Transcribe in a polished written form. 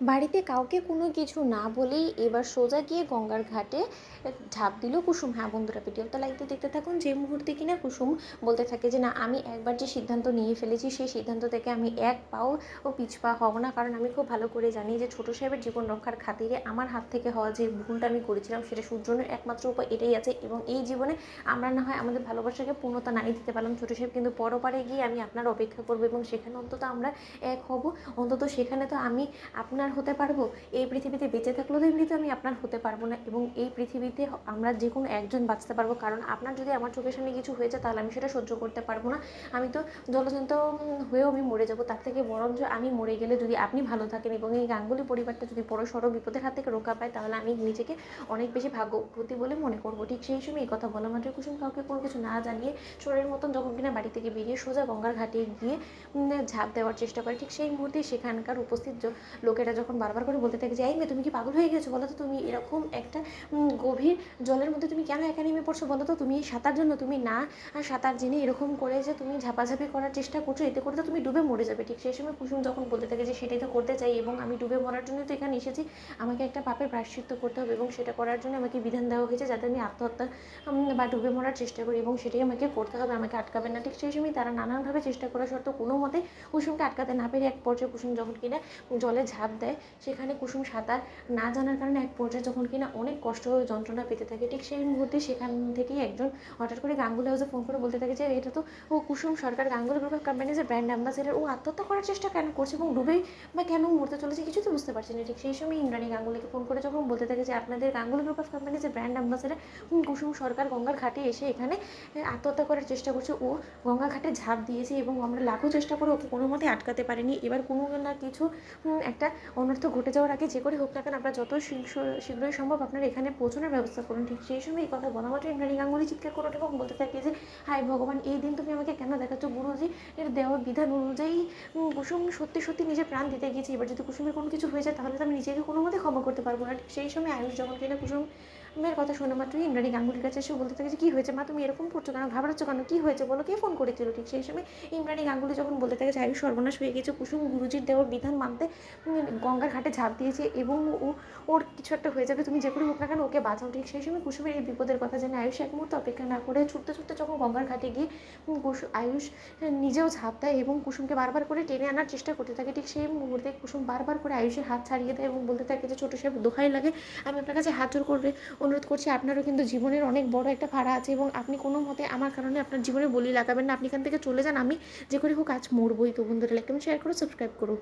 বাড়িতে কাউকে কোনো কিছু না বলেই এবার সোজা গিয়ে গঙ্গার ঘাটে ঝাঁপ দিল কুসুম। হ্যাঁ বন্ধুরা, ভিডিওটা লাইক দিয়ে দেখতে থাকুন। যে মুহূর্তে কিনা কুসুম বলতে থাকে যে না, আমি একবার যে সিদ্ধান্ত নিয়ে ফেলেছি সেই সিদ্ধান্ত থেকে আমি এক পাও পিছপা হব না, কারণ আমি খুব ভালো করে জানি যে ছোটো সাহেবের জীবন রক্ষার খাতিরে আমার হাত থেকে হওয়া যে ভুলটা আমি করেছিলাম সেটা শুধরানোর একমাত্র উপায় এটাই আছে। এবং এই জীবনে আমরা না হয় আমাদের ভালোবাসাকে পূর্ণতা নাই দিতে পারলাম ছোটো সাহেব, কিন্তু পরপারে গিয়ে আমি আপনার অপেক্ষা করবো এবং সেখানে অন্তত আমরা এক হব। অন্তত সেখানে তো আমি আপনার হতে পারবো। এই পৃথিবীতে বেঁচে থাকলেও তো এমনিতে আমি আপনার হতে পারবো না, এবং এই পৃথিবীতে আমরা যে কোনো একজন বাঁচতে পারবো, কারণ আপনার যদি আমার চোখের সামনে কিছু হয়েছে তাহলে আমি সেটা সহ্য করতে পারবো না। আমি তো জলজন্ত হয়েও আমি মরে যাবো, তার থেকে বরঞ্চ আমি মরে গেলে যদি আপনি ভালো থাকেন এবং এই গাঙ্গুলি পরিবারটা যদি বড় সড়ো বিপদের হাত থেকে রক্ষা পায়, তাহলে আমি নিজেকে অনেক বেশি ভাগ্যবতী বলে মনে করবো। ঠিক সেই সময় এই কথা বলা মাত্র কুসুম কাউকে কোনো কিছু না জানিয়ে চোরের মতন যখন কিনা বাড়ি থেকে বেরিয়ে সোজা গঙ্গার ঘাটে গিয়ে ঝাঁপ দেওয়ার চেষ্টা করে। ঠিক সেই মুহূর্তে সেখানকার উপস্থিত লোকেরা যখন বারবার করে বলতে থাকে যে এই মেয়ে, তুমি কি পাগল হয়ে গেছো? বলো তো, তুমি এরকম একটা গভীর জলের মধ্যে তুমি কেন একা নেমে পড়ছো? বলো তো, তুমি সাঁতার জন্য তুমি না সাঁতার জেনে এরকম করে যে তুমি ঝাপাঝাপি করার চেষ্টা করছো, এতে করে তো তুমি ডুবে মরে যাবে। ঠিক সেই সময় কুসুম যখন বলতে থাকে যে সেটাই তো করতে চাই এবং আমি ডুবে মরার জন্য তো এখানে এসেছি, আমাকে একটা পাপের প্রায়শ্চিত্ত করতে হবে এবং সেটা করার জন্য আমাকে বিধান দেওয়া হয়েছে যাতে আমি আত্মহত্যা বা ডুবে মরার চেষ্টা করি, এবং সেটাই আমাকে করতে হবে, আমাকে আটকাবেন না। ঠিক সেই সময় তারা নানানভাবে চেষ্টা করা সত্ত্বেও কোনো মতে কুসুমকে আটকাতে না পেরে এক পর্যায়ে কুসুম যখন কিনা জলে ঝাঁপ দেয়, সেখানে কুসুম সাঁতার না জানার কারণে এক পর্যায়ে যখন কিনা অনেক কষ্ট যন্ত্রণা পেতে থাকে। ঠিক সেই মুহূর্তে সেখান থেকেই একজন হঠাৎ করে গাঙ্গুলি হাউসে ফোন করে বলতে থাকে যে এটা তো ও কুসুম সরকার, গাঙ্গুলি গ্রুপ অফ কোম্পানিজের ব্র্যান্ড অ্যাম্বাসেডার, ও আত্মহত্যা করার চেষ্টা কেন করছে এবং ডুবেই বা কেন মরতে চলেছে কিছু তো বুঝতে পারছি না। ঠিক সেই সময় ইন্দ্রাণী গাঙ্গুলিকে ফোন করে যখন বলতে থাকে যে আপনাদের গাঙ্গুলি গ্রুপ অফ কোম্পানিজের ব্র্যান্ড অ্যাম্বাসেডার কুসুম সরকার গঙ্গার ঘাটে এসে এখানে আত্মহত্যা করার চেষ্টা করছে, ও গঙ্গা ঘাটে ঝাঁপ দিয়েছে এবং আমরা লাখো চেষ্টা করে ওকে কোনো মতে আটকাতে পারিনি। এবার কোনো না কিছু একটা অনর্থ ঘটে যাওয়ার আগে যে করে হোক না কেন আপনার যত শীঘ্রই সম্ভব আপনার এখানে পৌঁছানোর ব্যবস্থা করুন। ঠিক সেই সময় এই কথা বলা মাত্র ইন্দ্রাণী গাঙ্গুলি চিৎকার করে ওঠে এবং বলতে থাকে যে হায় ভগবান, এই দিন তুমি আমাকে কেন দেখাচ্ছ? গুরুজি এর দেওয়া বিধান অনুযায়ী কুসুম সত্যি সত্যি নিজের প্রাণ দিতে গিয়েছে, এবার যদি কুসুমের কোনো কিছু হয়ে যায় তাহলে তো আমি নিজেকে কোনো মতে ক্ষমা করতে পারবো না। ঠিক সেই সময় আয়ুষ যখন কিনা কুসুমের কথা শোনা মাত্রই ইন্দ্রাণী গাঙ্গুলির কাছে এসে বলতে থাকে যে কী হয়েছে মা, তুমি এরকম করছো কেন, ঘাবড়াচ্ছ কেন, কী হয়েছে বলো, কে ফোন করেছিল? ঠিক সেই সময় ইন্দ্রাণী গাঙ্গুলি যখন বলতে থাকে যে আয়ুষ সর্বনাশ হয়ে গেছে, কুসুম গুরুজির দেওয়ার বিধান মানতে গঙ্গার ঘাটে ঝাঁপ দিয়েছে এবং ওর কিছু একটা হয়ে যাবে, তুমি যে করে হোক না কেন ওকে বাঁচাও। ঠিক সেই সময় কুসুমের এই বিপদের কথা জেনে আয়ুষ এক মুহূর্তে অপেক্ষা না করে ছুটতে ছুটতে যখন গঙ্গার ঘাটে গিয়ে আয়ুষ নিজেও ঝাঁপ দেয় এবং কুসুমকে বারবার করে টেনে আনার চেষ্টা করতে থাকে। ঠিক সেই মুহূর্তে কুসুম বারবার করে আয়ুষের হাত ছাড়িয়ে দেয় এবং বলতে থাকে যে ছোটো সাহেব, দোহাই লাগে, আমি আপনার কাছে হাত জোর করে অনুরোধ করছি, আপনারও কিন্তু জীবনের অনেক বড় একটা ভাড়া আছে এবং আপনি কোনো মতে আমার কারণে আপনার জীবনে বলি লাগাবেন না, আপনি এখান থেকে চলে যান, আমি যে করে হোক আজ মরবই। তো বন্ধুরা লাইক কমেন্ট শেয়ার করো, সাবস্ক্রাইব করো।